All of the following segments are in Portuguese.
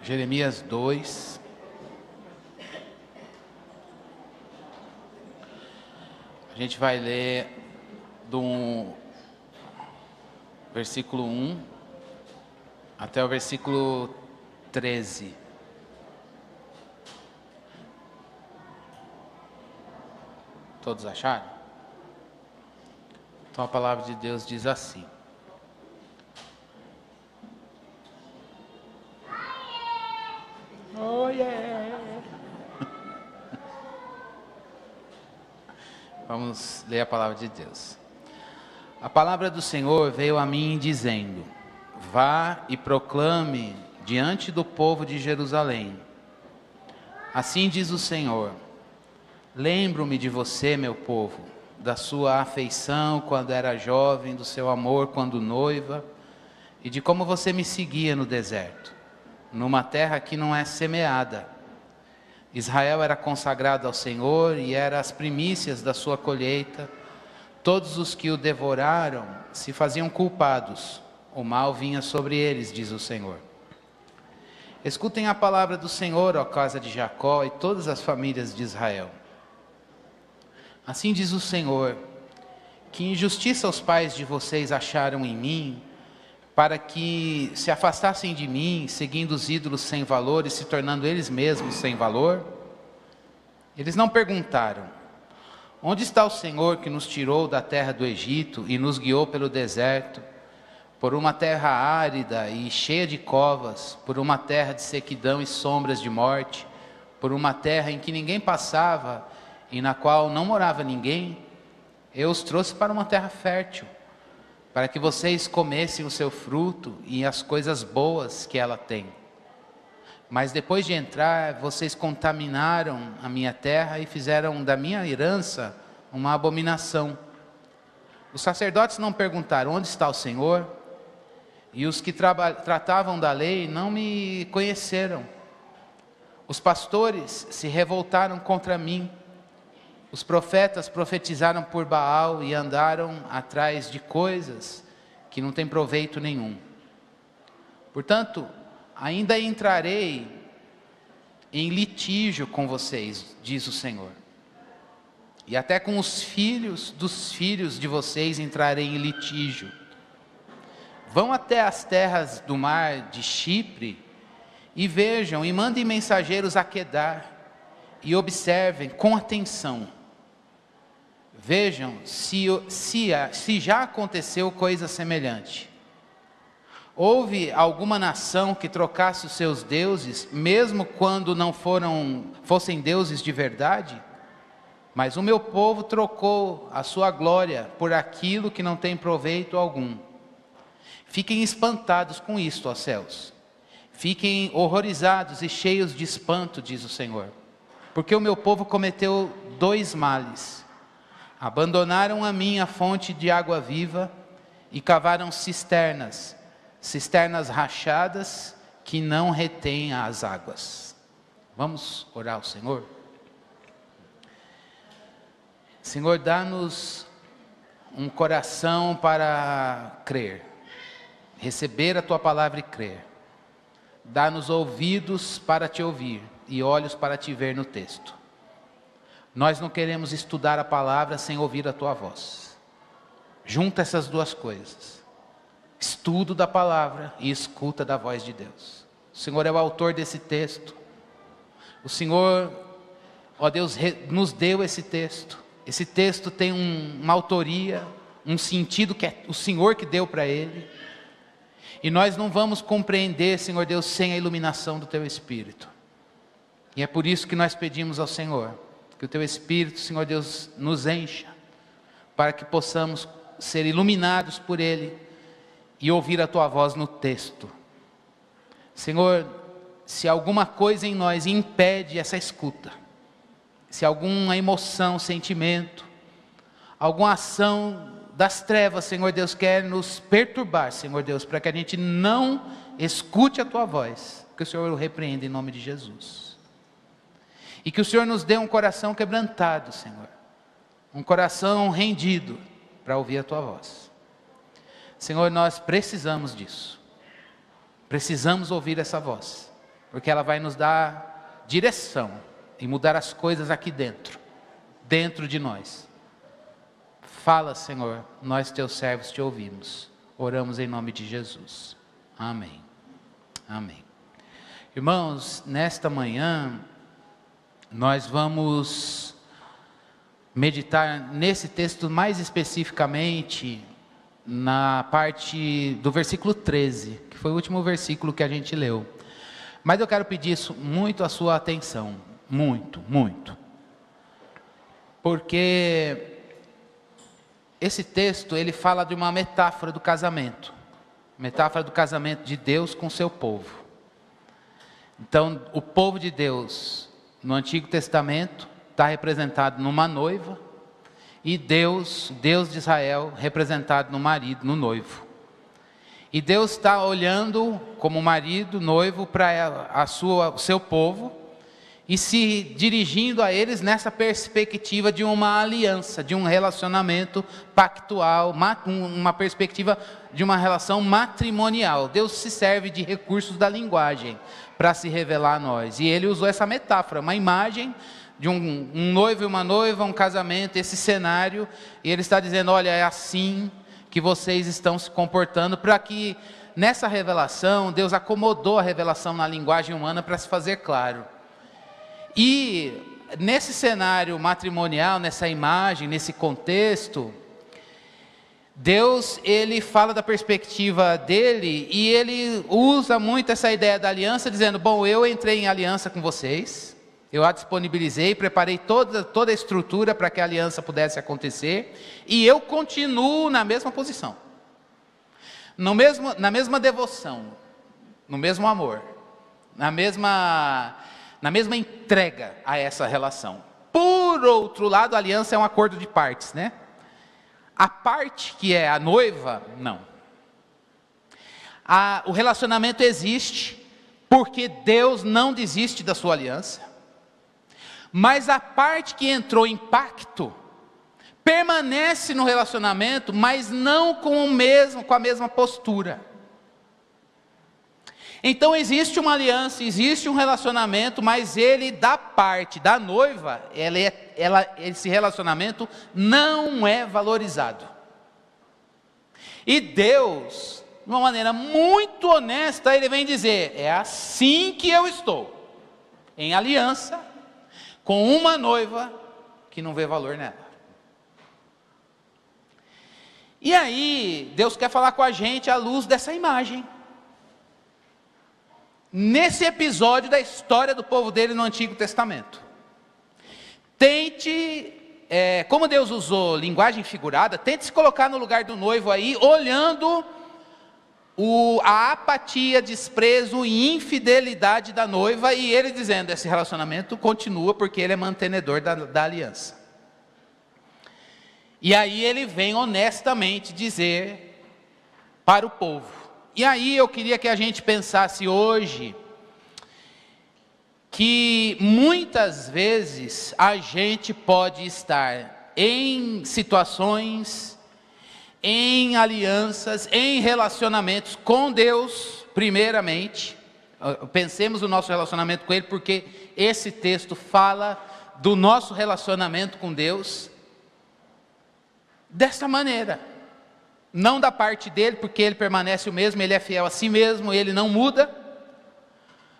Jeremias 2. A gente vai ler do versículo 1 até o versículo 13. Todos acharam? Então a palavra de Deus diz assim: Oh yeah! Vamos ler a palavra de Deus. A palavra do Senhor veio a mim dizendo: Vá e proclame diante do povo de Jerusalém. Assim diz o Senhor: Lembro-me de você, meu povo, da sua afeição quando era jovem, do seu amor quando noiva, e de como você me seguia no deserto, numa terra que não é semeada. Israel era consagrado ao Senhor e era as primícias da sua colheita. Todos os que o devoraram se faziam culpados. O mal vinha sobre eles, diz o Senhor. Escutem a palavra do Senhor, ó casa de Jacó, e todas as famílias de Israel. Assim diz o Senhor: que injustiça os pais de vocês acharam em mim, para que se afastassem de mim, seguindo os ídolos sem valor e se tornando eles mesmos sem valor? Eles não perguntaram: onde está o Senhor que nos tirou da terra do Egito e nos guiou pelo deserto, por uma terra árida e cheia de covas, por uma terra de sequidão e sombras de morte, por uma terra em que ninguém passava e na qual não morava ninguém? Eu os trouxe para uma terra fértil, para que vocês comessem o seu fruto e as coisas boas que ela tem. Mas depois de entrar, vocês contaminaram a minha terra e fizeram da minha herança uma abominação. Os sacerdotes não perguntaram: onde está o Senhor? E os que tratavam da lei não me conheceram. Os pastores se revoltaram contra mim. Os profetas profetizaram por Baal e andaram atrás de coisas que não têm proveito nenhum. Portanto, ainda entrarei em litígio com vocês, diz o Senhor. E até com os filhos dos filhos de vocês entrarei em litígio. Vão até as terras do mar de Chipre e vejam e mandem mensageiros a Quedar e observem com atenção. Vejam se já aconteceu coisa semelhante. Houve alguma nação que trocasse os seus deuses, mesmo quando não fossem deuses de verdade? Mas o meu povo trocou a sua glória por aquilo que não tem proveito algum. Fiquem espantados com isto, ó céus. Fiquem horrorizados e cheios de espanto, diz o Senhor. Porque o meu povo cometeu 2 males. Abandonaram a mim a fonte de água viva e cavaram cisternas rachadas que não retêm as águas. Vamos orar ao Senhor? Senhor, dá-nos um coração para crer, receber a Tua palavra e crer. Dá-nos ouvidos para Te ouvir e olhos para Te ver no texto. Nós não queremos estudar a palavra sem ouvir a Tua voz. Junta essas duas coisas: estudo da palavra e escuta da voz de Deus. O Senhor é o autor desse texto. O Senhor, ó Deus, nos deu esse texto. Esse texto tem uma autoria, um sentido que é o Senhor que deu para ele. E nós não vamos compreender, Senhor Deus, sem a iluminação do Teu Espírito. E é por isso que nós pedimos ao Senhor que o Teu Espírito, Senhor Deus, nos encha, para que possamos ser iluminados por Ele e ouvir a Tua voz no texto. Senhor, se alguma coisa em nós impede essa escuta, se alguma emoção, sentimento, alguma ação das trevas, Senhor Deus, quer nos perturbar, Senhor Deus, para que a gente não escute a Tua voz, que o Senhor o repreenda em nome de Jesus. E que o Senhor nos dê um coração quebrantado, Senhor, um coração rendido para ouvir a Tua voz. Senhor, nós precisamos disso. Precisamos ouvir essa voz. porque ela vai nos dar direção e mudar as coisas aqui dentro de nós. Fala, Senhor, nós teus servos te ouvimos. Oramos em nome de Jesus. Amém. Amém. Irmãos, nesta manhã, nós vamos meditar nesse texto mais especificamente na parte do versículo 13, que foi o último versículo que a gente leu. Mas eu quero pedir muito a sua atenção, muito. Porque esse texto, ele fala de uma metáfora do casamento. Metáfora do casamento de Deus com seu povo. Então, o povo de Deus, no Antigo Testamento, está representado numa noiva, e Deus de Israel, representado no marido, no noivo. E Deus está olhando como marido, noivo, para o seu povo, e se dirigindo a eles nessa perspectiva de uma aliança, de um relacionamento pactual, uma perspectiva de uma relação matrimonial. Deus se serve de recursos da linguagem para se revelar a nós. E ele usou essa metáfora, uma imagem de um noivo e uma noiva, um casamento, esse cenário, e ele está dizendo, olha, é assim que vocês estão se comportando, para que nessa revelação, Deus acomodou a revelação na linguagem humana para se fazer claro. E nesse cenário matrimonial, nessa imagem, nesse contexto, Deus, ele fala da perspectiva dele, e ele usa muito essa ideia da aliança, dizendo, bom, eu entrei em aliança com vocês, eu a disponibilizei, preparei toda a estrutura para que a aliança pudesse acontecer, e eu continuo na mesma posição, na mesma devoção, no mesmo amor, na mesma entrega a essa relação. Por outro lado, a aliança é um acordo de partes, né? A parte que é a noiva, não. O relacionamento existe, porque Deus não desiste da sua aliança. Mas a parte que entrou em pacto, permanece no relacionamento, mas não com a mesma postura. Então existe uma aliança, existe um relacionamento, mas ele, da parte da noiva, esse relacionamento não é valorizado. E Deus, de uma maneira muito honesta, ele vem dizer, é assim que eu estou, em aliança, com uma noiva que não vê valor nela. E aí, Deus quer falar com a gente à luz dessa imagem. Nesse episódio da história do povo dele no Antigo Testamento. Tente, como Deus usou linguagem figurada, tente se colocar no lugar do noivo aí, olhando a apatia, desprezo e infidelidade da noiva, e ele dizendo, esse relacionamento continua porque ele é mantenedor da aliança. E aí ele vem honestamente dizer para o povo. E aí eu queria que a gente pensasse hoje, que muitas vezes a gente pode estar em situações, em alianças, em relacionamentos com Deus, primeiramente. Pensemos no nosso relacionamento com Ele, porque esse texto fala do nosso relacionamento com Deus dessa maneira. Não da parte dele, porque ele permanece o mesmo, ele é fiel a si mesmo, ele não muda.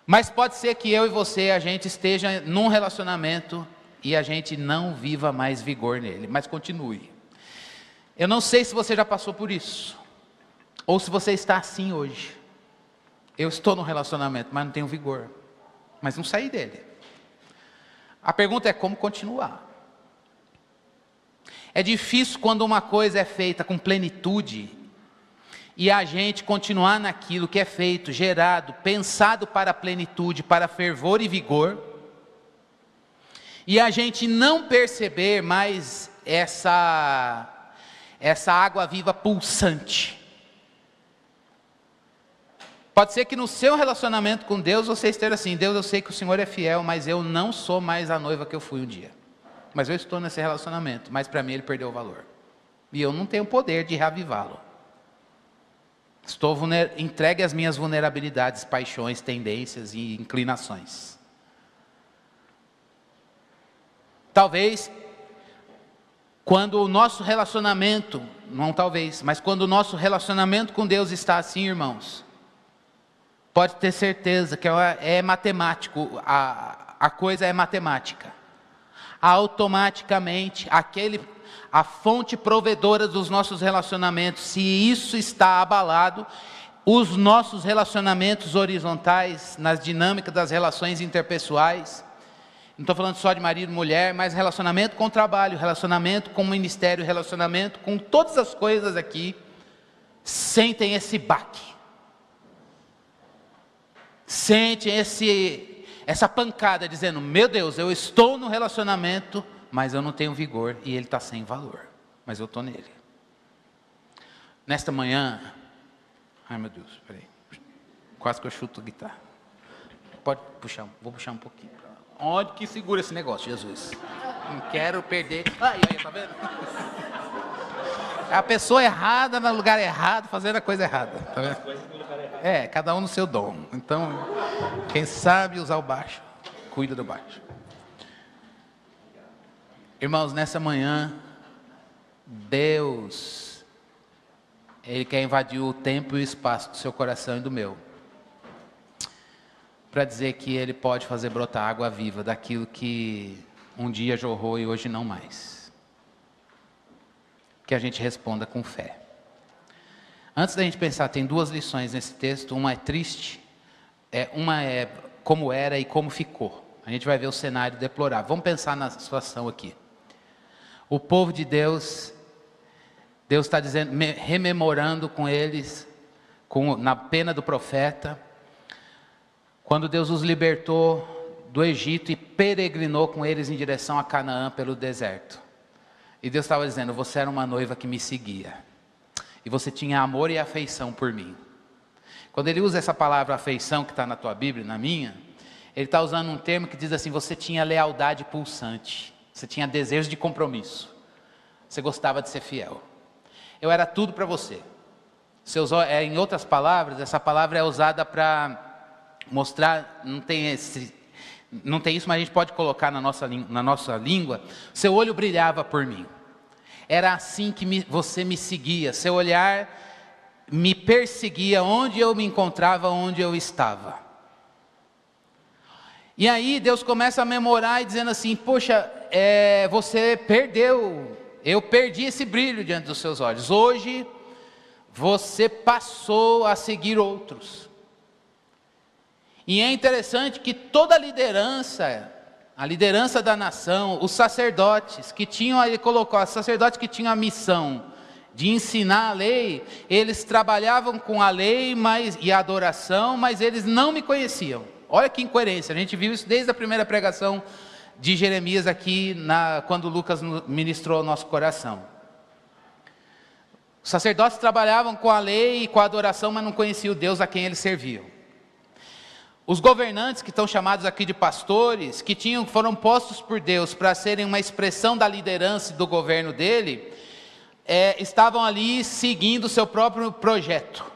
Mas pode ser que eu e você, a gente esteja num relacionamento e a gente não viva mais vigor nele, mas continue. Eu não sei se você já passou por isso, ou se você está assim hoje. Eu estou num relacionamento, mas não tenho vigor, mas não saí dele. A pergunta é como continuar. É difícil quando uma coisa é feita com plenitude, e a gente continuar naquilo que é feito, gerado, pensado para a plenitude, para fervor e vigor, e a gente não perceber mais essa água viva pulsante. Pode ser que no seu relacionamento com Deus você esteja assim, Deus, eu sei que o Senhor é fiel, mas eu não sou mais a noiva que eu fui um dia. Mas eu estou nesse relacionamento, mas para mim ele perdeu o valor. E eu não tenho poder de reavivá-lo. Estou entregue às minhas vulnerabilidades, paixões, tendências e inclinações. Talvez, quando o nosso relacionamento, não talvez, mas quando o nosso relacionamento com Deus está assim, irmãos, pode ter certeza que é matemático, a coisa é matemática. Automaticamente, a fonte provedora dos nossos relacionamentos, se isso está abalado, os nossos relacionamentos horizontais, nas dinâmicas das relações interpessoais, não estou falando só de marido e mulher, mas relacionamento com o trabalho, relacionamento com o ministério, relacionamento com todas as coisas aqui, sentem esse baque. Sentem essa pancada, dizendo, meu Deus, eu estou no relacionamento, mas eu não tenho vigor, e ele está sem valor, mas eu estou nele. Nesta manhã, ai meu Deus, peraí, quase que eu chuto a guitarra. Pode puxar, vou puxar um pouquinho. Onde que segura esse negócio, Jesus? Não quero perder. Aí, tá vendo? A pessoa errada no lugar errado, fazendo a coisa errada. Tá vendo? Cada um no seu dom. Então, quem sabe usar o baixo, cuida do baixo. Irmãos, nessa manhã, Deus, Ele quer invadir o tempo e o espaço do seu coração e do meu, para dizer que Ele pode fazer brotar água viva daquilo que um dia jorrou e hoje não mais. Que a gente responda com fé. Antes da gente pensar, tem duas lições nesse texto. Uma é triste, uma é como era e como ficou. A gente vai ver o cenário deplorável. Vamos pensar na situação aqui. O povo de Deus está dizendo, rememorando com eles, na pena do profeta, quando Deus os libertou do Egito e peregrinou com eles em direção a Canaã pelo deserto. E Deus estava dizendo, você era uma noiva que me seguia. E você tinha amor e afeição por mim. Quando ele usa essa palavra afeição, que está na tua Bíblia, na minha, ele está usando um termo que diz assim, você tinha lealdade pulsante. Você tinha desejo de compromisso. Você gostava de ser fiel. Eu era tudo para você. Em outras palavras, essa palavra é usada para mostrar, não tem isso, mas a gente pode colocar na nossa língua. Seu olho brilhava por mim. Era assim que você me seguia. Seu olhar me perseguia onde eu me encontrava, onde eu estava. E aí Deus começa a memorar e dizendo assim, poxa, você perdeu, eu perdi esse brilho diante dos seus olhos. Hoje você passou a seguir outros. E é interessante que toda a liderança da nação, os sacerdotes que tinham, ele colocou, os sacerdotes que tinham a missão de ensinar a lei, eles trabalhavam com a lei e a adoração, mas eles não me conheciam. Olha que incoerência, a gente viu isso desde a primeira pregação de Jeremias aqui, quando Lucas ministrou ao nosso coração. Os sacerdotes trabalhavam com a lei e com a adoração, mas não conheciam o Deus a quem eles serviam. Os governantes, que estão chamados aqui de pastores, que foram postos por Deus para serem uma expressão da liderança e do governo dele, estavam ali seguindo o seu próprio projeto.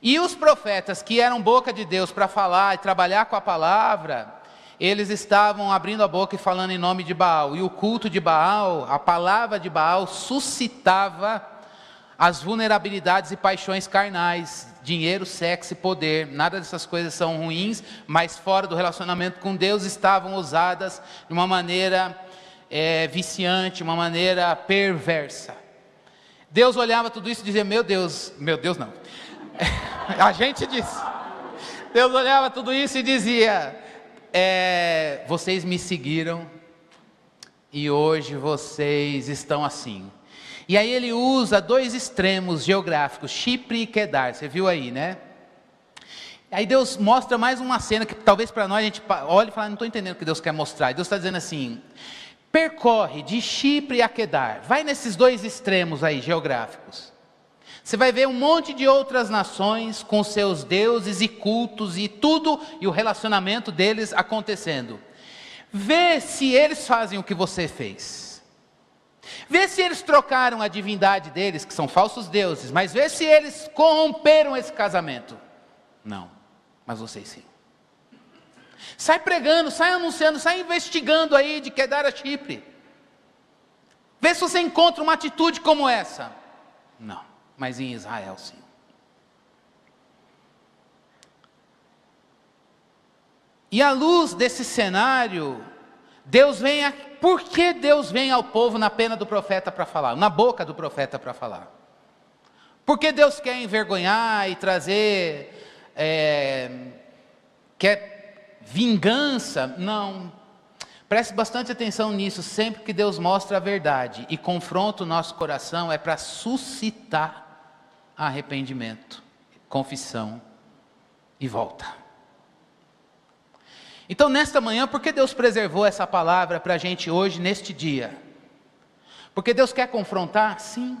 E os profetas, que eram boca de Deus para falar e trabalhar com a palavra, eles estavam abrindo a boca e falando em nome de Baal. E o culto de Baal, a palavra de Baal, suscitava as vulnerabilidades e paixões carnais, dinheiro, sexo e poder. Nada dessas coisas são ruins, mas fora do relacionamento com Deus estavam usadas de uma maneira viciante, uma maneira perversa. Deus olhava tudo isso e dizia, meu Deus não, a gente disse, Deus olhava tudo isso e dizia, vocês me seguiram e hoje vocês estão assim. E aí ele usa dois extremos geográficos, Chipre e Quedar, você viu aí, né? Aí Deus mostra mais uma cena que talvez para nós a gente olhe e fala, não estou entendendo o que Deus quer mostrar. E Deus está dizendo assim, percorre de Chipre a Quedar, vai nesses dois extremos aí geográficos. Você vai ver um monte de outras nações com seus deuses e cultos e tudo, e o relacionamento deles acontecendo. Vê se eles fazem o que você fez. Vê se eles trocaram a divindade deles, que são falsos deuses, mas vê se eles corromperam esse casamento. Não, mas vocês sim. Sai pregando, sai anunciando, sai investigando aí de Kedar a Chipre. Vê se você encontra uma atitude como essa. Não, mas em Israel sim. E à luz desse cenário, por que Deus vem ao povo na pena do profeta para falar? Na boca do profeta para falar? Por que Deus quer envergonhar e trazer, quer vingança? Não. Preste bastante atenção nisso, sempre que Deus mostra a verdade e confronta o nosso coração, é para suscitar arrependimento, confissão e volta. Então, nesta manhã, por que Deus preservou essa palavra para a gente hoje, neste dia? Porque Deus quer confrontar? Sim.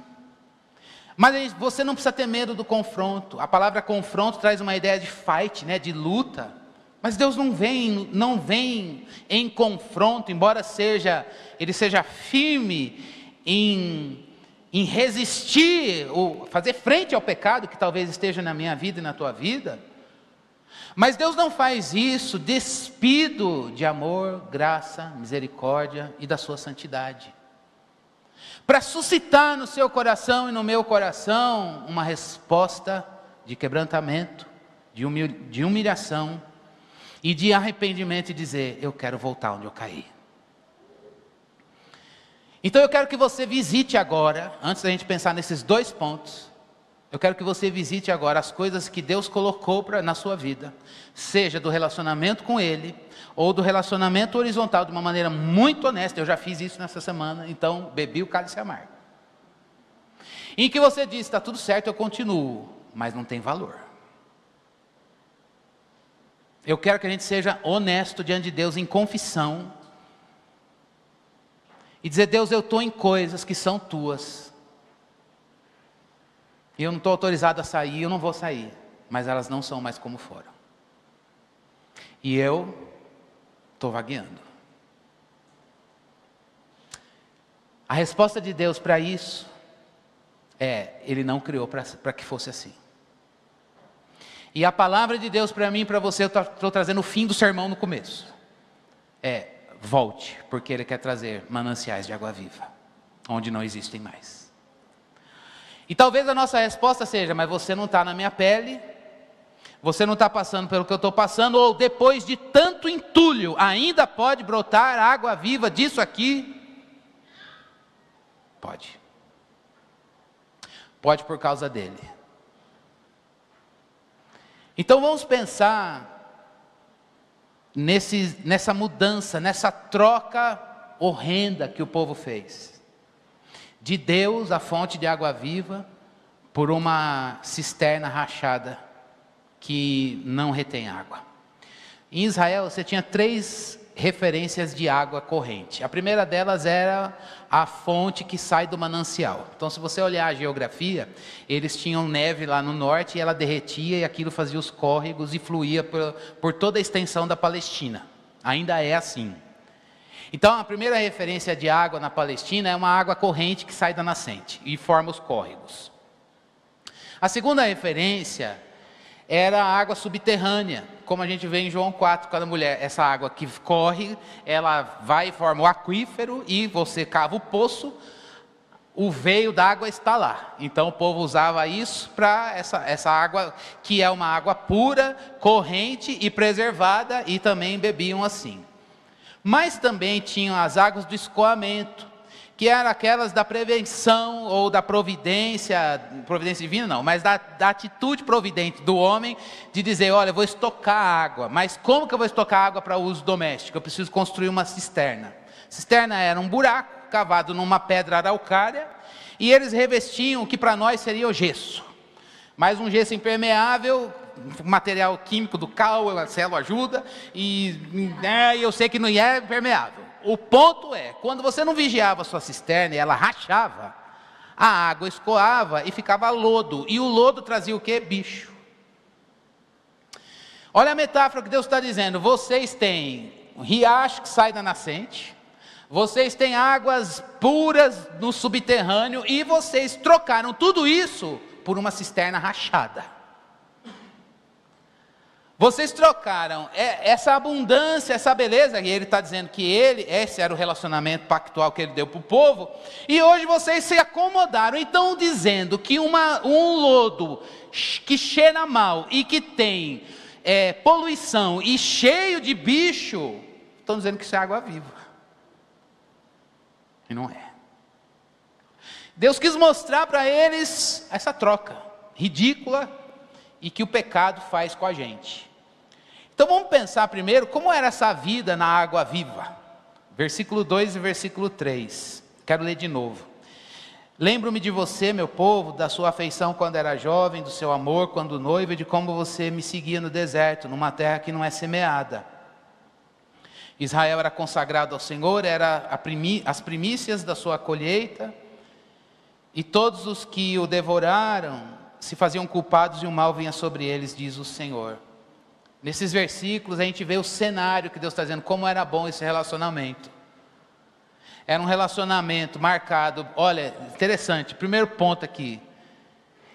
Mas você não precisa ter medo do confronto. A palavra confronto traz uma ideia de fight, né, de luta. Mas Deus não vem em confronto, embora Ele seja firme em resistir, ou fazer frente ao pecado que talvez esteja na minha vida e na tua vida. Mas Deus não faz isso despido de amor, graça, misericórdia e da sua santidade. Para suscitar no seu coração e no meu coração uma resposta de quebrantamento, de humilhação e de arrependimento e dizer, eu quero voltar onde eu caí. Então eu quero que você visite agora, antes da gente pensar nesses 2 pontos, eu quero que você visite agora as coisas que Deus colocou na sua vida, seja do relacionamento com Ele, ou do relacionamento horizontal, de uma maneira muito honesta. Eu já fiz isso nessa semana, então bebi o cálice amargo. Em que você diz, está tudo certo, eu continuo, mas não tem valor. Eu quero que a gente seja honesto diante de Deus em confissão, e dizer, Deus, eu estou em coisas que são tuas, e eu não estou autorizado a sair, eu não vou sair, mas elas não são mais como foram. E eu estou vagueando. A resposta de Deus para isso Ele não criou para que fosse assim. E a palavra de Deus para mim e para você, eu estou trazendo o fim do sermão no começo. Volte, porque Ele quer trazer mananciais de água viva, onde não existem mais. E talvez a nossa resposta seja, mas você não está na minha pele, você não está passando pelo que eu estou passando, ou depois de tanto entulho, ainda pode brotar água viva disso aqui? Pode. Pode por causa dele. Então vamos pensar nessa mudança, nessa troca horrenda que o povo fez. De Deus, a fonte de água viva, por uma cisterna rachada, que não retém água. Em Israel, você tinha 3 referências de água corrente. A primeira delas era a fonte que sai do manancial. Então, se você olhar a geografia, eles tinham neve lá no norte, e ela derretia, e aquilo fazia os córregos, e fluía por toda a extensão da Palestina. Ainda é assim. Então, a primeira referência de água na Palestina é uma água corrente que sai da nascente e forma os córregos. A segunda referência era a água subterrânea, como a gente vê em João 4, com a mulher. Essa água que corre, ela vai e forma o aquífero, e você cava o poço, o veio da água está lá. Então o povo usava isso para essa água, que é uma água pura, corrente e preservada, e também bebiam assim. Mas também tinham as águas do escoamento, que eram aquelas da prevenção ou da providência divina não, mas da atitude providente do homem, de dizer, olha, eu vou estocar água, mas como que eu vou estocar água para uso doméstico? Eu preciso construir uma cisterna. Cisterna era um buraco, cavado numa pedra araucária, e eles revestiam o que para nós seria o gesso, mas um gesso impermeável, material químico do cal, a célula ajuda, e eu sei que não é impermeável. O ponto é, quando você não vigiava a sua cisterna e ela rachava, a água escoava e ficava lodo, e o lodo trazia o quê? Bicho. Olha a metáfora que Deus está dizendo, vocês têm um riacho que sai da nascente, vocês têm águas puras no subterrâneo, e vocês trocaram tudo isso por uma cisterna rachada. Vocês trocaram essa abundância, essa beleza, e ele está dizendo que esse era o relacionamento pactual que ele deu para o povo, e hoje vocês se acomodaram. Então, dizendo que um lodo que cheira mal e que tem poluição e cheio de bicho, estão dizendo que isso é água viva. E não é. Deus quis mostrar para eles essa troca ridícula e que o pecado faz com a gente. Então vamos pensar primeiro como era essa vida na água viva. Versículo 2 e versículo 3. Quero ler de novo. Lembro-me de você, meu povo, da sua afeição quando era jovem, do seu amor quando noivo, e de como você me seguia no deserto, numa terra que não é semeada. Israel era consagrado ao Senhor, era as primícias da sua colheita, e todos os que o devoraram se faziam culpados e o mal vinha sobre eles, diz o Senhor. Nesses versículos a gente vê o cenário que Deus está dizendo, como era bom esse relacionamento. Era um relacionamento marcado, olha, interessante, primeiro ponto aqui,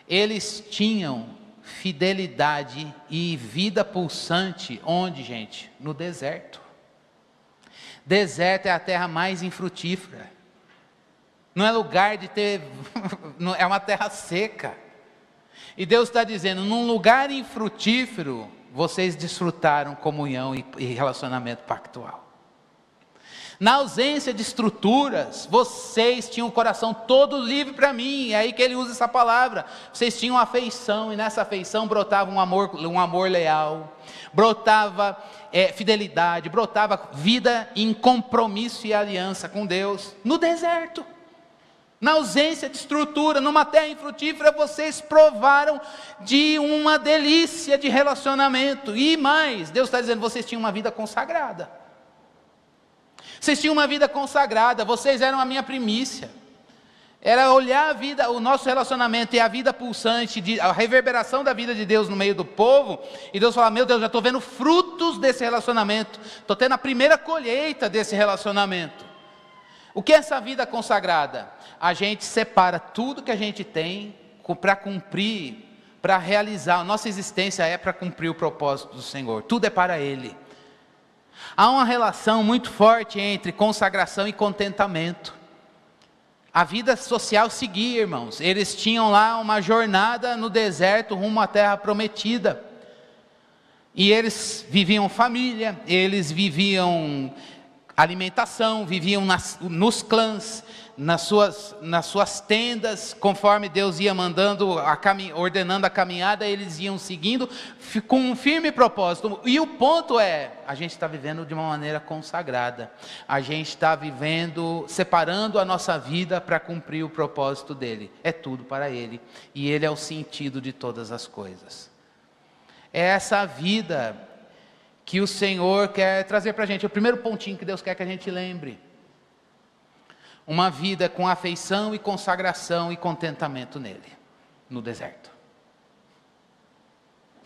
eles tinham fidelidade e vida pulsante, onde, gente? No deserto. Deserto é a terra mais infrutífera, não é lugar de ter, é uma terra seca, e Deus está dizendo, num lugar infrutífero, vocês desfrutaram comunhão e relacionamento pactual. Na ausência de estruturas, vocês tinham o coração todo livre para mim, é aí que ele usa essa palavra, vocês tinham afeição, e nessa afeição brotava um amor leal, brotava fidelidade, brotava vida em compromisso e aliança com Deus, no deserto, na ausência de estrutura, numa terra infrutífera, vocês provaram de uma delícia de relacionamento, e mais, Deus está dizendo, vocês tinham uma vida consagrada, vocês tinham uma vida consagrada, vocês eram a minha primícia, era olhar a vida, o nosso relacionamento e a vida pulsante, a reverberação da vida de Deus no meio do povo, e Deus fala, meu Deus, já estou vendo frutos desse relacionamento, estou tendo a primeira colheita desse relacionamento. O que é essa vida consagrada? A gente separa tudo que a gente tem para cumprir, para realizar, a nossa existência é para cumprir o propósito do Senhor, tudo é para Ele. Há uma relação muito forte entre consagração e contentamento. A vida social seguia, irmãos. Eles tinham lá uma jornada no deserto rumo à terra prometida. E eles viviam família, eles viviam alimentação, viviam nos clãs, nas suas tendas, conforme Deus ia mandando, ordenando a caminhada, eles iam seguindo com um firme propósito. E o ponto é, a gente está vivendo de uma maneira consagrada, a gente está vivendo, separando a nossa vida para cumprir o propósito dele, é tudo para ele, e ele é o sentido de todas as coisas. É essa vida que o Senhor quer trazer para a gente, o primeiro pontinho que Deus quer que a gente lembre. Uma vida com afeição e consagração e contentamento nele, no deserto.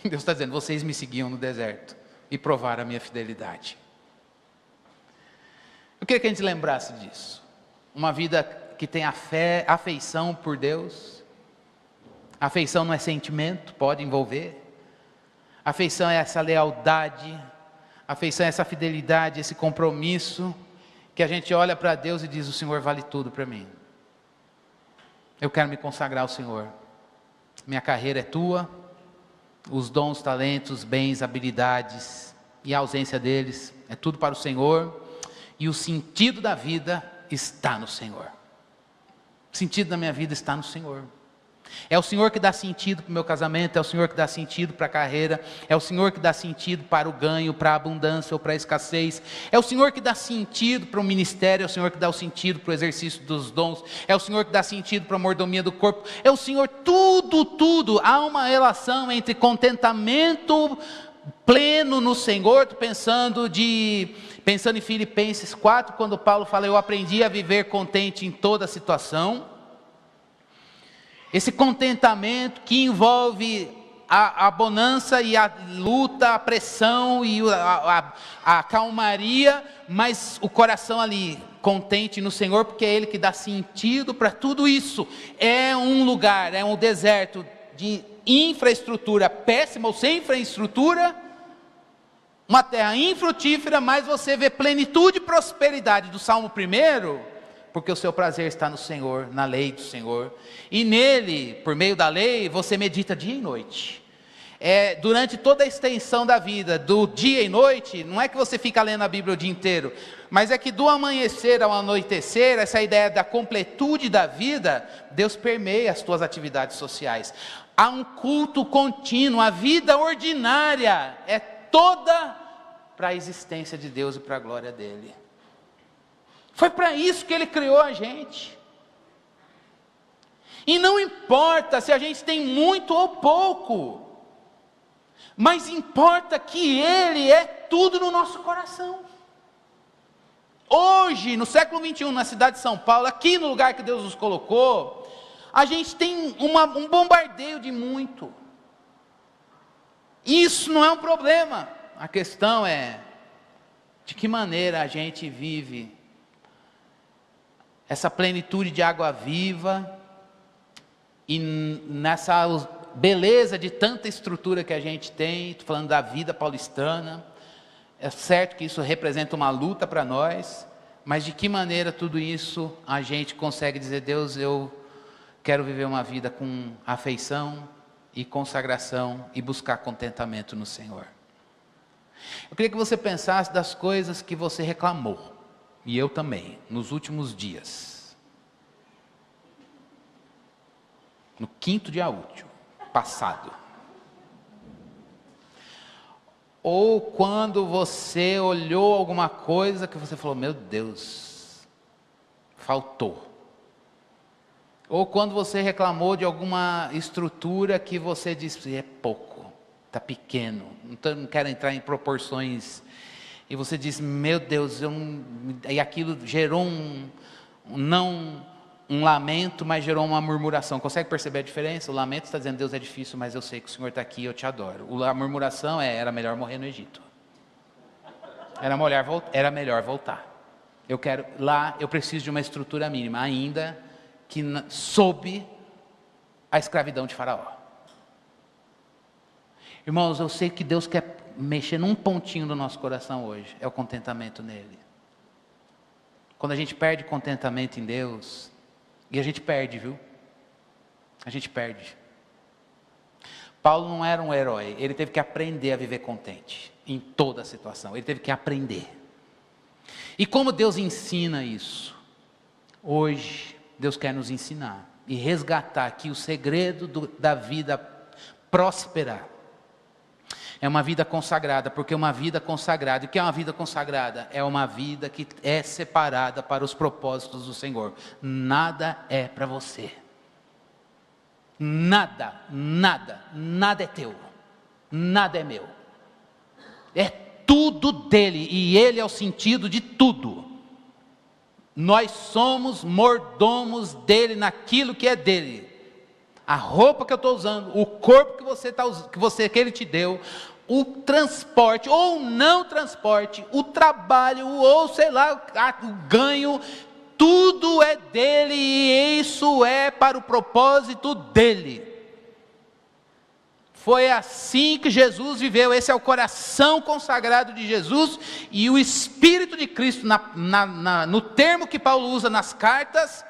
Deus está dizendo, vocês me seguiam no deserto e provaram a minha fidelidade. Eu queria que a gente lembrasse disso. Uma vida que tem afeição por Deus. Afeição não é sentimento, pode envolver. Afeição é essa lealdade, afeição é essa fidelidade, esse compromisso, que a gente olha para Deus e diz, o Senhor vale tudo para mim. Eu quero me consagrar ao Senhor. Minha carreira é tua, os dons, talentos, bens, habilidades e a ausência deles, é tudo para o Senhor, e o sentido da vida está no Senhor. O sentido da minha vida está no Senhor. É o Senhor que dá sentido para o meu casamento, é o Senhor que dá sentido para a carreira, é o Senhor que dá sentido para o ganho, para a abundância ou para a escassez, é o Senhor que dá sentido para o ministério, é o Senhor que dá o sentido para o exercício dos dons, é o Senhor que dá sentido para a mordomia do corpo, é o Senhor, tudo, há uma relação entre contentamento pleno no Senhor. Estou pensando em Filipenses 4, quando Paulo fala, eu aprendi a viver contente em toda situação. Esse contentamento que envolve a bonança e a luta, a pressão e a calmaria, mas o coração ali contente no Senhor, porque é Ele que dá sentido para tudo isso. É um lugar, é um deserto de infraestrutura péssima ou sem infraestrutura, uma terra infrutífera, mas você vê plenitude e prosperidade do Salmo 1, porque o seu prazer está no Senhor, na lei do Senhor, e nele, por meio da lei, você medita dia e noite. Durante toda a extensão da vida, do dia e noite, não é que você fica lendo a Bíblia o dia inteiro, mas é que do amanhecer ao anoitecer, essa ideia da completude da vida, Deus permeia as tuas atividades sociais. Há um culto contínuo, a vida ordinária é toda para a existência de Deus e para a glória dEle. Foi para isso que Ele criou a gente. E não importa se a gente tem muito ou pouco, mas importa que Ele é tudo no nosso coração. Hoje, no século 21, na cidade de São Paulo, aqui no lugar que Deus nos colocou, a gente tem um bombardeio de muito. Isso não é um problema. A questão é, de que maneira a gente vive essa plenitude de água viva, e nessa beleza de tanta estrutura que a gente tem. Estou falando da vida paulistana, é certo que isso representa uma luta para nós, mas de que maneira tudo isso a gente consegue dizer: Deus, eu quero viver uma vida com afeição e consagração e buscar contentamento no Senhor. Eu queria que você pensasse das coisas que você reclamou, e eu também, nos últimos dias. No 5º dia útil, passado. Ou quando você olhou alguma coisa que você falou: meu Deus, faltou. Ou quando você reclamou de alguma estrutura que você disse: é pouco, está pequeno, não quero entrar em proporções. E você diz: meu Deus, e aquilo gerou um lamento, mas gerou uma murmuração. Consegue perceber a diferença? O lamento está dizendo: Deus, é difícil, mas eu sei que o Senhor está aqui, eu te adoro. A murmuração era melhor morrer no Egito. Era melhor voltar. Eu preciso de uma estrutura mínima, ainda que sob a escravidão de Faraó. Irmãos, eu sei que Deus quer mexer num pontinho do nosso coração hoje, é o contentamento nele. Quando a gente perde contentamento em Deus, e a gente perde, viu? A gente perde. Paulo não era um herói, ele teve que aprender a viver contente, em toda a situação, ele teve que aprender. E como Deus ensina isso? Hoje, Deus quer nos ensinar e resgatar aqui o segredo da vida próspera. É uma vida consagrada, porque uma vida consagrada, o que é uma vida consagrada? É uma vida que é separada para os propósitos do Senhor. Nada é para você. Nada é teu. Nada é meu. É tudo dele, e ele é o sentido de tudo. Nós somos mordomos dele naquilo que é dele. A roupa que eu estou usando, o corpo que você está usando, que ele te deu, o transporte ou não transporte, o trabalho, ou sei lá, o ganho, tudo é dele, e isso é para o propósito dele. Foi assim que Jesus viveu. Esse é o coração consagrado de Jesus, e o Espírito de Cristo, no termo que Paulo usa nas cartas,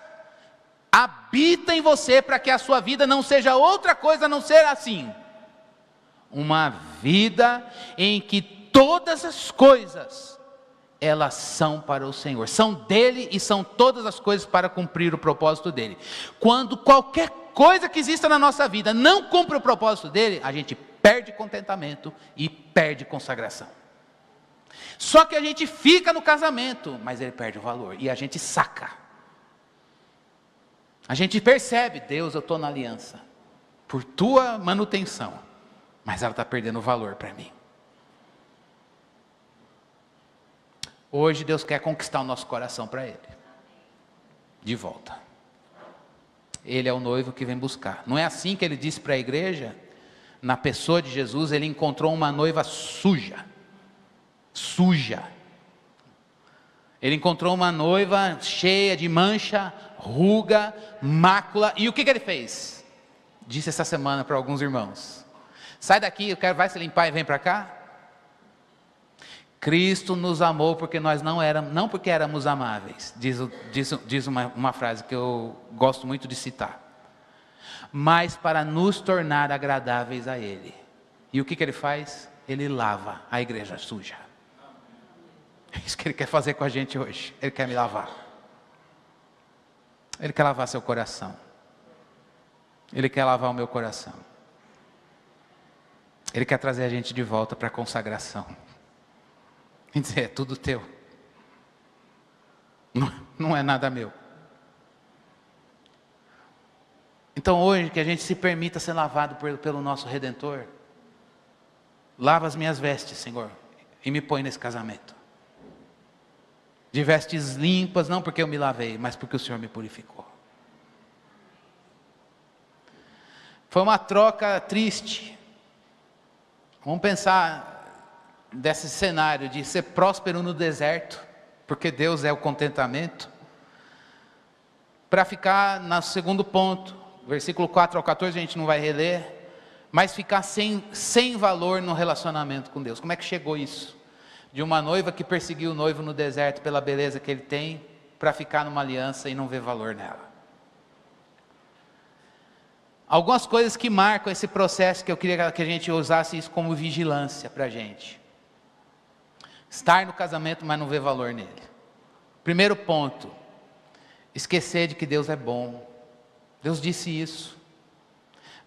habita em você, para que a sua vida não seja outra coisa a não ser assim. Uma vida em que todas as coisas, elas são para o Senhor, são dele, e são todas as coisas para cumprir o propósito dele. Quando qualquer coisa que exista na nossa vida não cumpre o propósito dele, a gente perde contentamento e perde consagração. Só que a gente fica no casamento, mas ele perde o valor, e a gente saca. A gente percebe: Deus, eu estou na aliança, por tua manutenção, mas ela está perdendo o valor para mim. Hoje Deus quer conquistar o nosso coração para Ele, de volta. Ele é o noivo que vem buscar. Não é assim que Ele disse para a igreja? Na pessoa de Jesus, ele encontrou uma noiva suja. Suja. Ele encontrou uma noiva cheia de mancha, ruga, mácula. E o que ele fez? Disse essa semana para alguns irmãos: sai daqui, vai se limpar e vem para cá. Cristo nos amou porque nós não porque éramos amáveis. Diz uma frase que eu gosto muito de citar. Mas para nos tornar agradáveis a Ele. E o que Ele faz? Ele lava a igreja suja. É isso que Ele quer fazer com a gente hoje. Ele quer me lavar. Ele quer lavar seu coração. Ele quer lavar o meu coração. Ele quer trazer a gente de volta para a consagração. E dizer, é tudo teu. Não é nada meu. Então hoje que a gente se permita ser lavado pelo nosso Redentor. Lava as minhas vestes, Senhor, e me põe nesse casamento. De vestes limpas, não porque eu me lavei, mas porque o Senhor me purificou. Foi uma troca triste. Vamos pensar desse cenário de ser próspero no deserto, porque Deus é o contentamento, para ficar no segundo ponto, versículo 4 ao 14, a gente não vai reler, mas ficar sem valor no relacionamento com Deus. Como é que chegou isso? De uma noiva que perseguiu o noivo no deserto pela beleza que ele tem, para ficar numa aliança e não ver valor nela. Algumas coisas que marcam esse processo, que eu queria que a gente usasse isso como vigilância para a gente. Estar no casamento, mas não ver valor nele. Primeiro ponto, esquecer de que Deus é bom. Deus disse isso.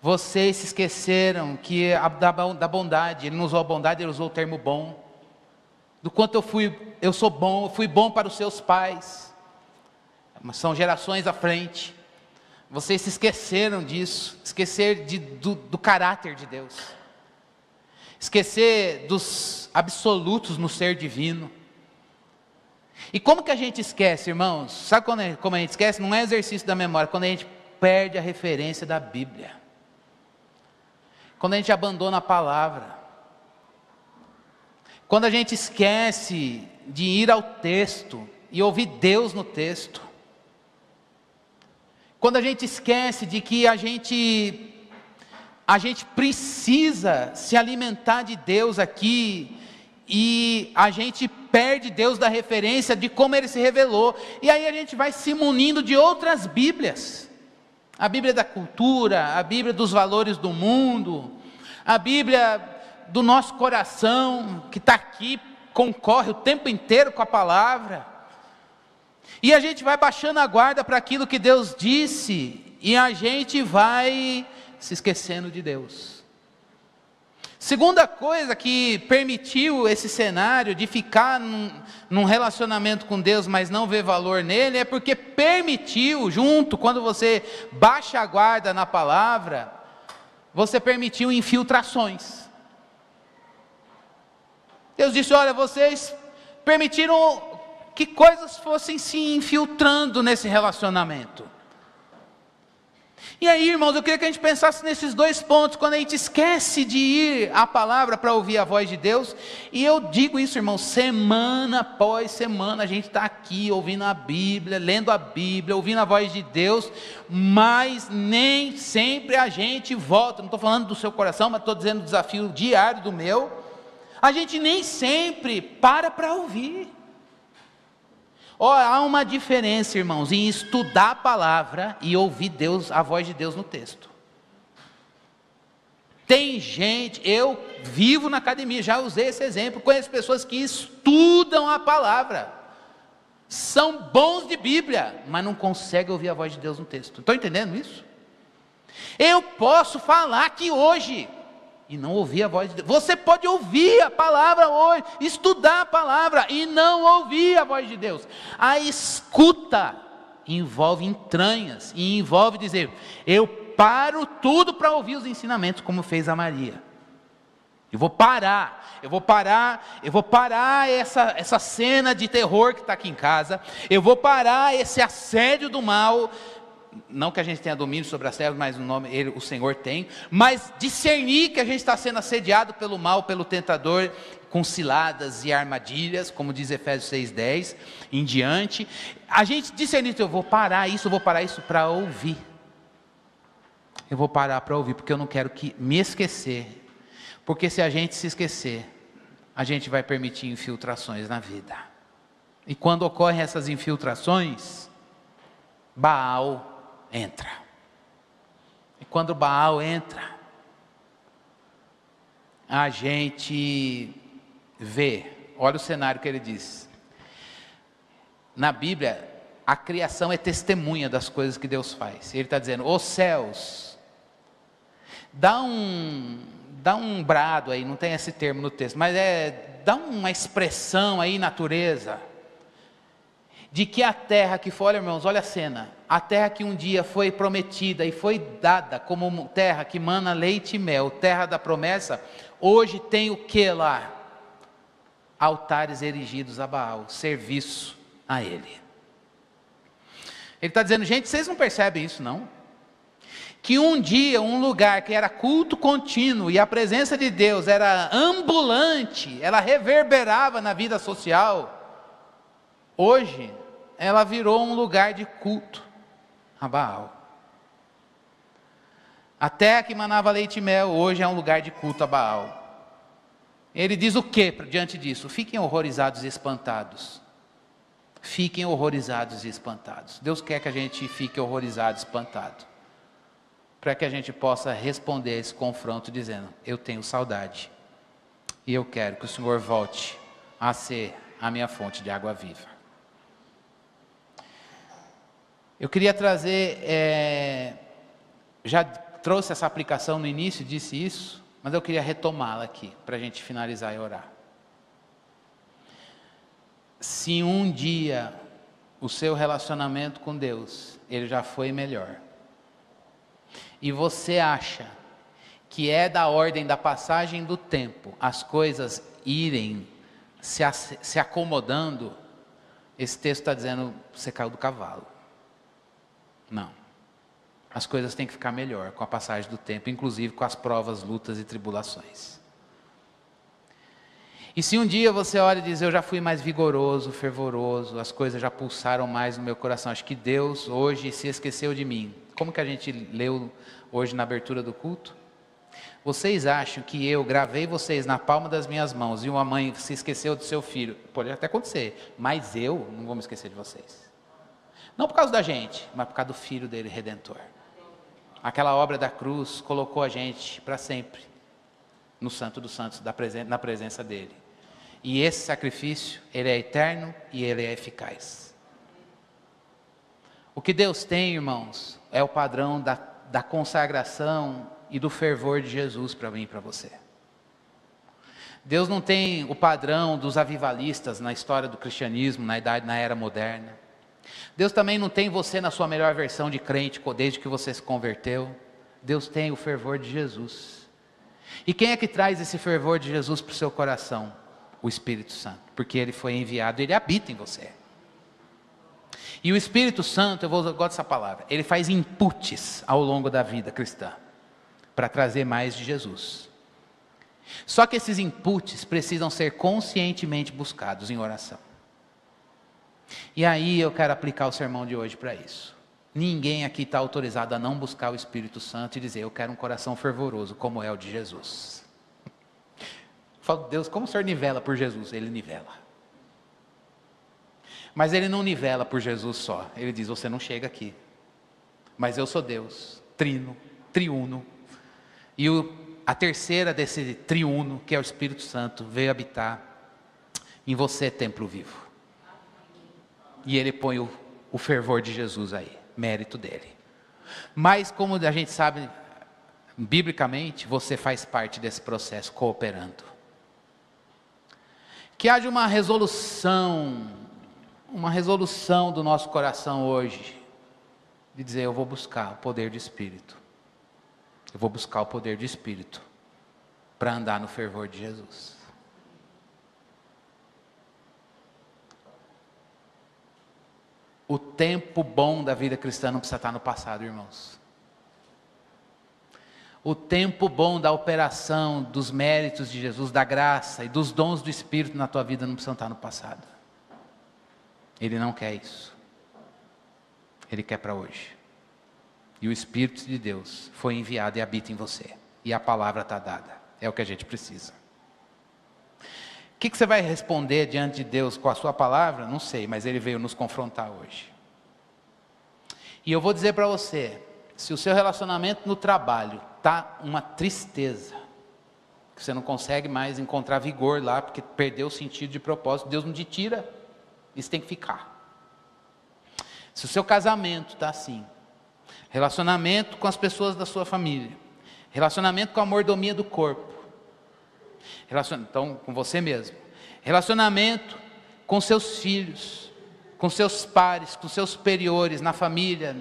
Vocês se esqueceram da bondade. Ele não usou a bondade, ele usou o termo bom. Do quanto eu sou bom, eu fui bom para os seus pais. São gerações à frente. Vocês se esqueceram disso. Esquecer do caráter de Deus. Esquecer dos absolutos no ser divino. E como que a gente esquece, irmãos? Sabe como a gente esquece? Não é exercício da memória, quando a gente perde a referência da Bíblia. Quando a gente abandona a palavra. Quando a gente esquece de ir ao texto e ouvir Deus no texto. Quando a gente esquece de que a gente precisa se alimentar de Deus aqui, e a gente perde Deus da referência de como Ele se revelou, e aí a gente vai se munindo de outras Bíblias, a Bíblia da cultura, a Bíblia dos valores do mundo, a Bíblia do nosso coração, que está aqui, concorre o tempo inteiro com a palavra, e a gente vai baixando a guarda para aquilo que Deus disse, e a gente vai se esquecendo de Deus. Segunda coisa que permitiu esse cenário de ficar num relacionamento com Deus, mas não ver valor nele, é porque permitiu, quando você baixa a guarda na palavra, você permitiu infiltrações. Deus disse, olha, vocês permitiram que coisas fossem se infiltrando nesse relacionamento. E aí, irmãos, eu queria que a gente pensasse nesses dois pontos, quando a gente esquece de ir à palavra para ouvir a voz de Deus, e eu digo isso, irmãos, semana após semana, a gente está aqui ouvindo a Bíblia, lendo a Bíblia, ouvindo a voz de Deus, mas nem sempre a gente volta, não estou falando do seu coração, mas estou dizendo o desafio diário do meu, a gente nem sempre para ouvir. Há uma diferença, irmãos, em estudar a palavra e ouvir Deus, a voz de Deus no texto. Tem gente, eu vivo na academia, já usei esse exemplo, conheço pessoas que estudam a palavra, são bons de Bíblia, mas não conseguem ouvir a voz de Deus no texto. Estão entendendo isso? Eu posso falar aqui hoje e não ouvir a voz de Deus. Você pode ouvir a palavra hoje, estudar a palavra e não ouvir a voz de Deus. A escuta envolve entranhas e envolve dizer, eu paro tudo para ouvir os ensinamentos, como fez a Maria. Eu vou parar essa cena de terror que está aqui em casa, eu vou parar esse assédio do mal, não que a gente tenha domínio sobre as trevas, mas o Senhor tem, mas discernir que a gente está sendo assediado pelo mal, pelo tentador, com ciladas e armadilhas, como diz Efésios 6,10 em diante. A gente discernir, eu vou parar isso para ouvir. Eu vou parar para ouvir, porque eu não quero me esquecer. Porque se a gente se esquecer, a gente vai permitir infiltrações na vida. E quando ocorrem essas infiltrações, Baal entra. E quando Baal entra, a gente vê, olha o cenário que ele diz. Na Bíblia, a criação é testemunha das coisas que Deus faz. Ele está dizendo, os céus, dá um brado aí, não tem esse termo no texto, mas dá uma expressão aí, natureza, de que a terra que foi, olha irmãos, olha a cena, a terra que um dia foi prometida e foi dada como terra que mana leite e mel, terra da promessa, hoje tem o que lá? Altares erigidos a Baal, serviço a ele. Ele está dizendo, gente, vocês não percebem isso não? Que um dia, um lugar que era culto contínuo e a presença de Deus era ambulante, ela reverberava na vida social, hoje ela virou um lugar de culto a Baal. A terra que manava leite e mel, hoje é um lugar de culto a Baal. Ele diz o que diante disso? Fiquem horrorizados e espantados. Fiquem horrorizados e espantados. Deus quer que a gente fique horrorizado e espantado, para que a gente possa responder a esse confronto dizendo, eu tenho saudade, e eu quero que o Senhor volte a ser a minha fonte de água viva. Eu queria trazer, já trouxe essa aplicação no início, disse isso, mas eu queria retomá-la aqui, para a gente finalizar e orar. Se um dia o seu relacionamento com Deus, ele já foi melhor, e você acha que é da ordem da passagem do tempo, as coisas irem se acomodando, esse texto está dizendo, você caiu do cavalo. Não. As coisas têm que ficar melhor com a passagem do tempo, inclusive com as provas, lutas e tribulações. E se um dia você olha e diz, eu já fui mais vigoroso, fervoroso, as coisas já pulsaram mais no meu coração, acho que Deus hoje se esqueceu de mim. Como que a gente leu hoje na abertura do culto? Vocês acham que eu gravei vocês na palma das minhas mãos e uma mãe se esqueceu do seu filho? Pode até acontecer, mas eu não vou me esquecer de vocês. Não por causa da gente, mas por causa do Filho dele, Redentor. Aquela obra da cruz colocou a gente para sempre no Santo dos Santos, na presença dele. E esse sacrifício, ele é eterno e ele é eficaz. O que Deus tem, irmãos, é o padrão da consagração e do fervor de Jesus para mim e para você. Deus não tem o padrão dos avivalistas na história do cristianismo, na era moderna. Deus também não tem você na sua melhor versão de crente, desde que você se converteu. Deus tem o fervor de Jesus. E quem é que traz esse fervor de Jesus para o seu coração? O Espírito Santo, porque ele foi enviado, ele habita em você. E o Espírito Santo, eu gosto dessa palavra, ele faz inputs ao longo da vida cristã, para trazer mais de Jesus. Só que esses inputs precisam ser conscientemente buscados em oração. E aí eu quero aplicar o sermão de hoje para isso. Ninguém aqui está autorizado a não buscar o Espírito Santo e dizer, eu quero um coração fervoroso, como é o de Jesus. Eu falo, Deus, como o Senhor nivela por Jesus? Ele nivela. Mas Ele não nivela por Jesus só. Ele diz, você não chega aqui. Mas eu sou Deus, trino, triuno. E a terceira desse triuno, que é o Espírito Santo, veio habitar em você, templo vivo. E Ele põe o fervor de Jesus aí, mérito dele. Mas como a gente sabe, biblicamente, você faz parte desse processo, cooperando. Que haja uma resolução do nosso coração hoje, de dizer, eu vou buscar o poder de Espírito. Eu vou buscar o poder de Espírito, para andar no fervor de Jesus. O tempo bom da vida cristã não precisa estar no passado, irmãos. O tempo bom da operação, dos méritos de Jesus, da graça e dos dons do Espírito na tua vida não precisa estar no passado. Ele não quer isso. Ele quer para hoje. E o Espírito de Deus foi enviado e habita em você. E a palavra está dada. É o que a gente precisa. O que você vai responder diante de Deus com a sua palavra? Não sei, mas Ele veio nos confrontar hoje. E eu vou dizer para você, se o seu relacionamento no trabalho está uma tristeza, que você não consegue mais encontrar vigor lá, porque perdeu o sentido de propósito, Deus não te tira, isso tem que ficar. Se o seu casamento está assim, relacionamento com as pessoas da sua família, relacionamento com a mordomia do corpo, então com você mesmo, relacionamento com seus filhos, com seus pares, com seus superiores, na família,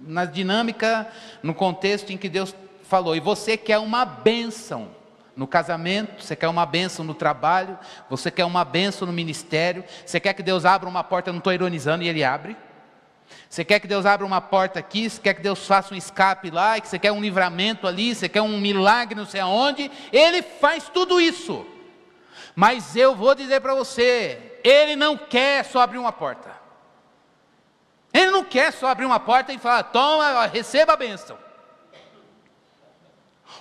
na dinâmica, no contexto em que Deus falou, e você quer uma bênção no casamento, você quer uma bênção no trabalho, você quer uma bênção no ministério, você quer que Deus abra uma porta, eu não estou ironizando, e Ele abre. Você quer que Deus abra uma porta aqui, você quer que Deus faça um escape lá, e que você quer um livramento ali, você quer um milagre não sei aonde, Ele faz tudo isso. Mas eu vou dizer para você, Ele não quer só abrir uma porta. Ele não quer só abrir uma porta e falar, toma, receba a bênção.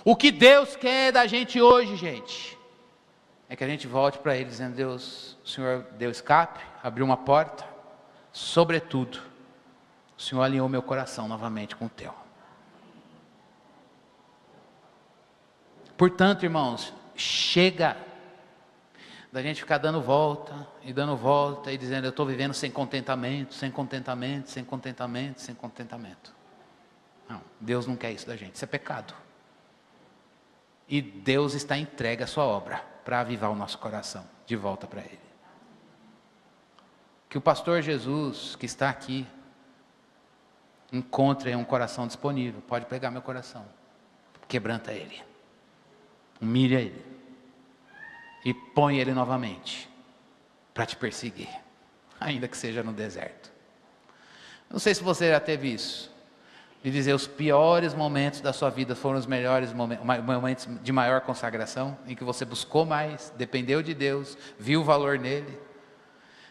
O que Deus quer da gente hoje, gente, é que a gente volte para Ele dizendo, Deus, o Senhor deu escape, abriu uma porta, sobretudo, o Senhor alinhou meu coração novamente com o teu. Portanto, irmãos, chega da gente ficar dando volta e dizendo, eu estou vivendo sem contentamento, sem contentamento, sem contentamento, sem contentamento. Não, Deus não quer isso da gente, isso é pecado. E Deus está entregue à sua obra, para avivar o nosso coração, de volta para Ele. Que o pastor Jesus, que está aqui, encontre um coração disponível, pode pegar meu coração, quebranta ele, humilha ele, e põe ele novamente, para te perseguir, ainda que seja no deserto. Não sei se você já teve isso, de dizer os piores momentos da sua vida foram os melhores momentos de maior consagração, em que você buscou mais, dependeu de Deus, viu o valor nele.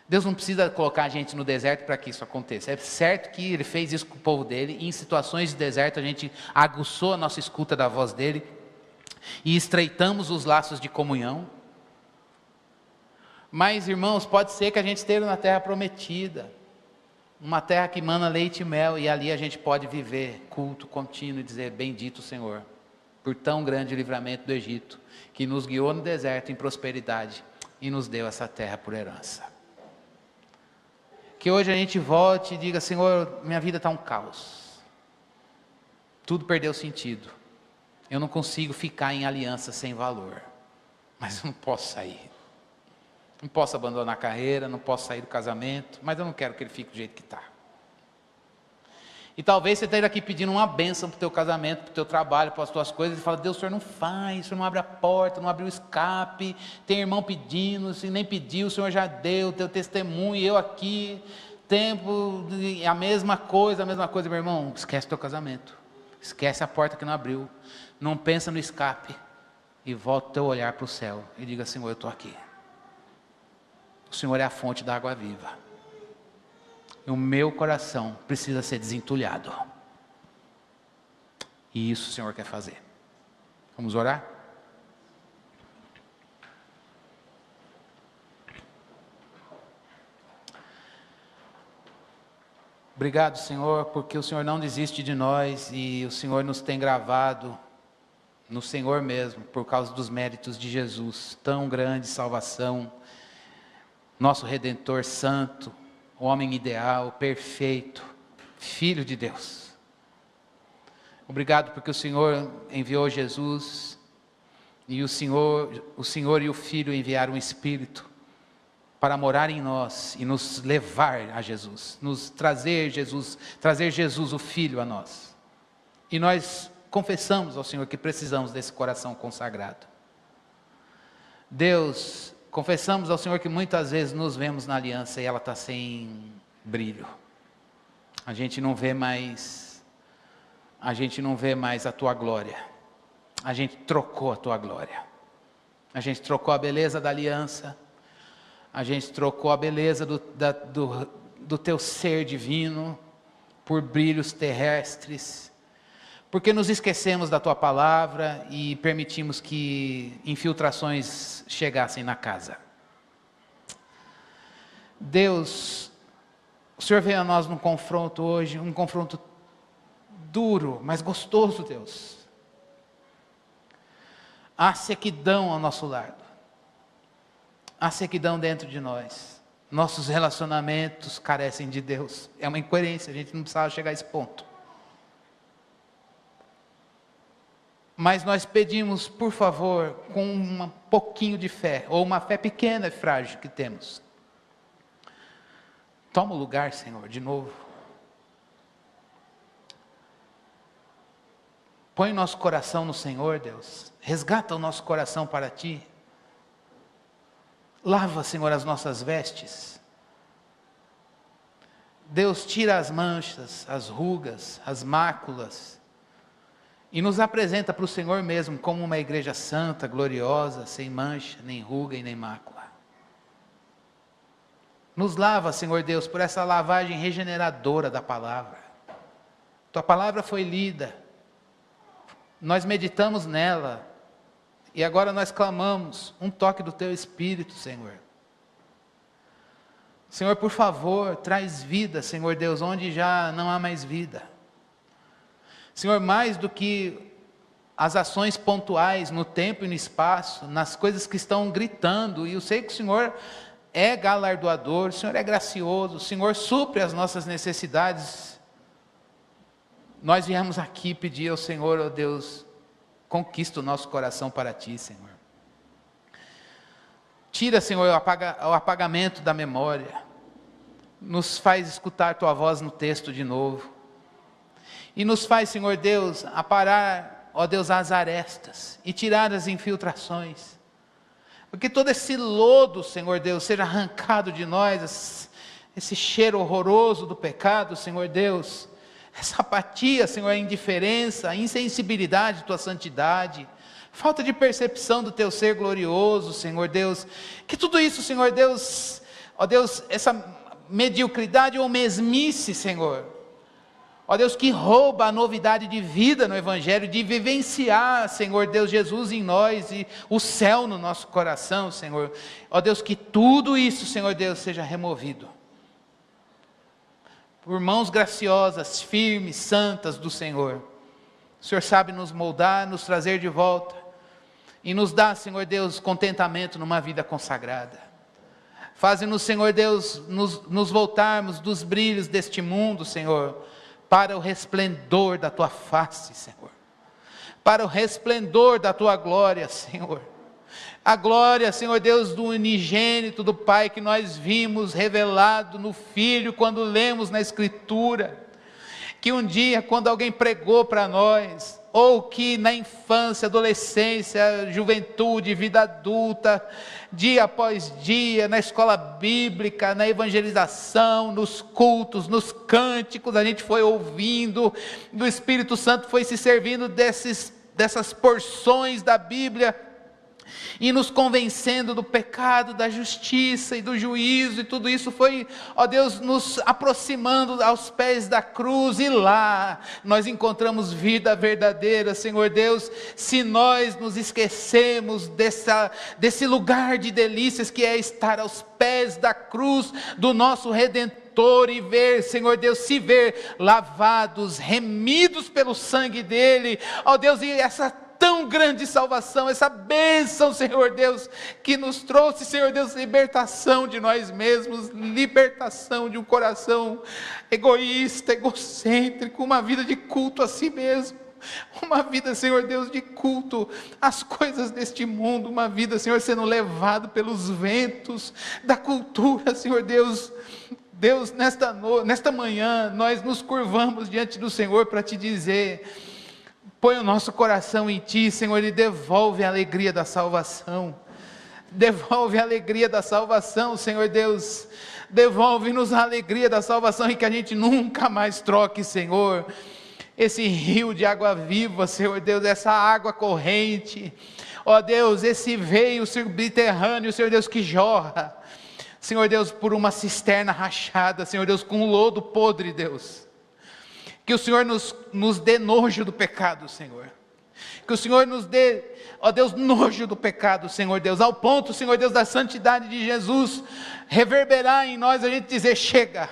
Deus não precisa colocar a gente no deserto para que isso aconteça. É certo que Ele fez isso com o povo dele, e em situações de deserto a gente aguçou a nossa escuta da voz dele, e estreitamos os laços de comunhão. Mas, irmãos, pode ser que a gente esteja na terra prometida, uma terra que mana leite e mel, e ali a gente pode viver culto contínuo e dizer, bendito o Senhor, por tão grande livramento do Egito, que nos guiou no deserto em prosperidade, e nos deu essa terra por herança. Que hoje a gente volte e diga, Senhor, minha vida está um caos, tudo perdeu sentido, eu não consigo ficar em aliança sem valor, mas eu não posso sair, não posso abandonar a carreira, não posso sair do casamento, mas eu não quero que ele fique do jeito que está. E talvez você esteja aqui pedindo uma bênção para o teu casamento, para o teu trabalho, para as tuas coisas, e fala, Deus, o Senhor não faz, o Senhor não abre a porta, não abre o escape, tem irmão pedindo, se nem pediu, o Senhor já deu, o teu testemunho, eu aqui, tempo, a mesma coisa, meu irmão, esquece o teu casamento, esquece a porta que não abriu, não pensa no escape, e volta o teu olhar para o céu, e diga, Senhor, eu estou aqui, o Senhor é a fonte da água viva, o meu coração precisa ser desentulhado. E isso o Senhor quer fazer. Vamos orar? Obrigado, Senhor, porque o Senhor não desiste de nós e o Senhor nos tem gravado no Senhor mesmo, por causa dos méritos de Jesus, tão grande salvação, nosso Redentor Santo, o homem ideal, perfeito, Filho de Deus. Obrigado porque o Senhor enviou Jesus, e o Senhor e o Filho enviaram o Espírito para morar em nós e nos levar a Jesus, nos trazer Jesus o Filho a nós. E nós confessamos ao Senhor que precisamos desse coração consagrado. Deus, confessamos ao Senhor que muitas vezes nos vemos na aliança e ela está sem brilho. A gente não vê mais a tua glória. A gente trocou a tua glória. A gente trocou a beleza da aliança. A gente trocou a beleza do teu ser divino por brilhos terrestres. Porque nos esquecemos da tua palavra e permitimos que infiltrações chegassem na casa. Deus, o Senhor veio a nós num confronto hoje, um confronto duro, mas gostoso, Deus. Há sequidão ao nosso lado. Há sequidão dentro de nós. Nossos relacionamentos carecem de Deus. É uma incoerência, a gente não precisava chegar a esse ponto. Mas nós pedimos, por favor, com um pouquinho de fé, ou uma fé pequena e frágil que temos. Toma o lugar, Senhor, de novo. Põe o nosso coração no Senhor, Deus. Resgata o nosso coração para Ti. Lava, Senhor, as nossas vestes. Deus, tira as manchas, as rugas, as máculas. E nos apresenta para o Senhor mesmo como uma igreja santa, gloriosa, sem mancha, nem ruga e nem mácula. Nos lava, Senhor Deus, por essa lavagem regeneradora da palavra. Tua palavra foi lida. Nós meditamos nela. E agora nós clamamos um toque do Teu Espírito, Senhor. Senhor, por favor, traz vida, Senhor Deus, onde já não há mais vida. Senhor, mais do que as ações pontuais no tempo e no espaço, nas coisas que estão gritando, e eu sei que o Senhor é galardoador, o Senhor é gracioso, o Senhor supre as nossas necessidades. Nós viemos aqui pedir ao Senhor, ó Deus, conquista o nosso coração para Ti, Senhor. Tira, Senhor, o apagamento da memória, nos faz escutar Tua voz no texto de novo. E nos faz, Senhor Deus, aparar, ó Deus, as arestas e tirar as infiltrações. Porque todo esse lodo, Senhor Deus, seja arrancado de nós, esse cheiro horroroso do pecado, Senhor Deus, essa apatia, Senhor, a indiferença, a insensibilidade de Tua santidade, falta de percepção do Teu ser glorioso, Senhor Deus, que tudo isso, Senhor Deus, ó Deus, essa mediocridade ou mesmice, Senhor, ó Deus, que rouba a novidade de vida no Evangelho, de vivenciar, Senhor Deus, Jesus em nós e o céu no nosso coração, Senhor. Ó Deus, que tudo isso, Senhor Deus, seja removido. Por mãos graciosas, firmes, santas do Senhor. O Senhor sabe nos moldar, nos trazer de volta. E nos dá, Senhor Deus, contentamento numa vida consagrada. Faze-nos, Senhor Deus, nos voltarmos dos brilhos deste mundo, Senhor, para o resplendor da Tua face, Senhor. Para o resplendor da Tua glória, Senhor. A glória, Senhor Deus, do unigênito do Pai que nós vimos revelado no Filho quando lemos na Escritura. Que um dia, quando alguém pregou para nós, ou que na infância, adolescência, juventude, vida adulta, dia após dia, na escola bíblica, na evangelização, nos cultos, nos cânticos, a gente foi ouvindo, e o Espírito Santo foi se servindo dessas porções da Bíblia, e nos convencendo do pecado, da justiça e do juízo, e tudo isso foi, ó Deus, nos aproximando aos pés da cruz, e lá nós encontramos vida verdadeira, Senhor Deus. Se nós nos esquecemos desse lugar de delícias que é estar aos pés da cruz do nosso Redentor, e ver, Senhor Deus, se ver lavados, remidos pelo sangue dele, ó Deus, e essa tão grande salvação, essa bênção, Senhor Deus, que nos trouxe, Senhor Deus, libertação de nós mesmos, libertação de um coração egoísta, egocêntrico, uma vida de culto a si mesmo, uma vida, Senhor Deus, de culto às coisas deste mundo, uma vida, Senhor, sendo levado pelos ventos da cultura, Senhor Deus. Deus, nesta manhã, nós nos curvamos diante do Senhor para Te dizer: põe o nosso coração em Ti, Senhor, e devolve a alegria da salvação. Devolve a alegria da salvação, Senhor Deus. devolve-nos a alegria da salvação e que a gente nunca mais troque, Senhor, esse rio de água viva, Senhor Deus, essa água corrente, ó Deus, esse veio subterrâneo, Senhor Deus, que jorra, Senhor Deus, por uma cisterna rachada, Senhor Deus, com lodo podre, Deus. Que o Senhor nos dê nojo do pecado, Senhor. Que o Senhor nos dê, ó Deus, nojo do pecado, Senhor Deus. Ao ponto, Senhor Deus, da santidade de Jesus reverberar em nós, a gente dizer, chega,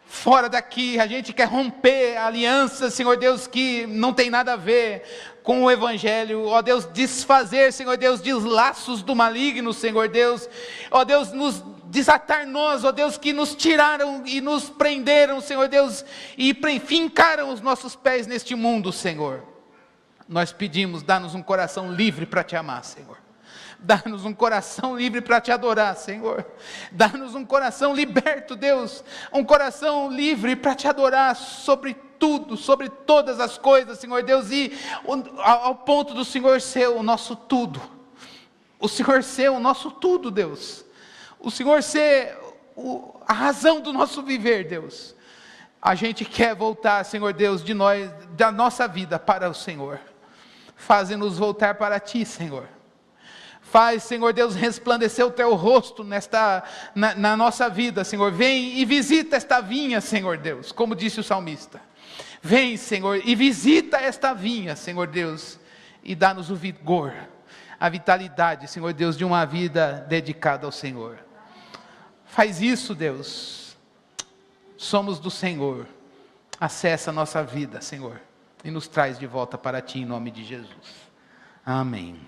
fora daqui. A gente quer romper a aliança, Senhor Deus, que não tem nada a ver com o Evangelho. Ó Deus, desfazer, Senhor Deus, de laços do maligno, Senhor Deus. Ó Deus, nos desatar nós, ó Deus, que nos tiraram e nos prenderam, Senhor Deus, e fincaram os nossos pés neste mundo, Senhor. Nós pedimos, dá-nos um coração livre para te amar, Senhor. Dá-nos um coração livre para te adorar, Senhor. Dá-nos um coração liberto, Deus. Um coração livre para te adorar sobre tudo, sobre todas as coisas, Senhor Deus. E ao ponto do Senhor ser o nosso tudo. O Senhor ser o nosso tudo, Deus. O Senhor ser a razão do nosso viver, Deus. A gente quer voltar, Senhor Deus, da nossa vida para o Senhor. Faz-nos voltar para ti, Senhor. Faz, Senhor Deus, resplandecer o teu rosto na nossa vida, Senhor. Vem e visita esta vinha, Senhor Deus, como disse o salmista. Vem, Senhor, e visita esta vinha, Senhor Deus, e dá-nos o vigor, a vitalidade, Senhor Deus, de uma vida dedicada ao Senhor. Faz isso, Deus. Somos do Senhor. Acessa a nossa vida, Senhor, e nos traz de volta para ti, em nome de Jesus. Amém.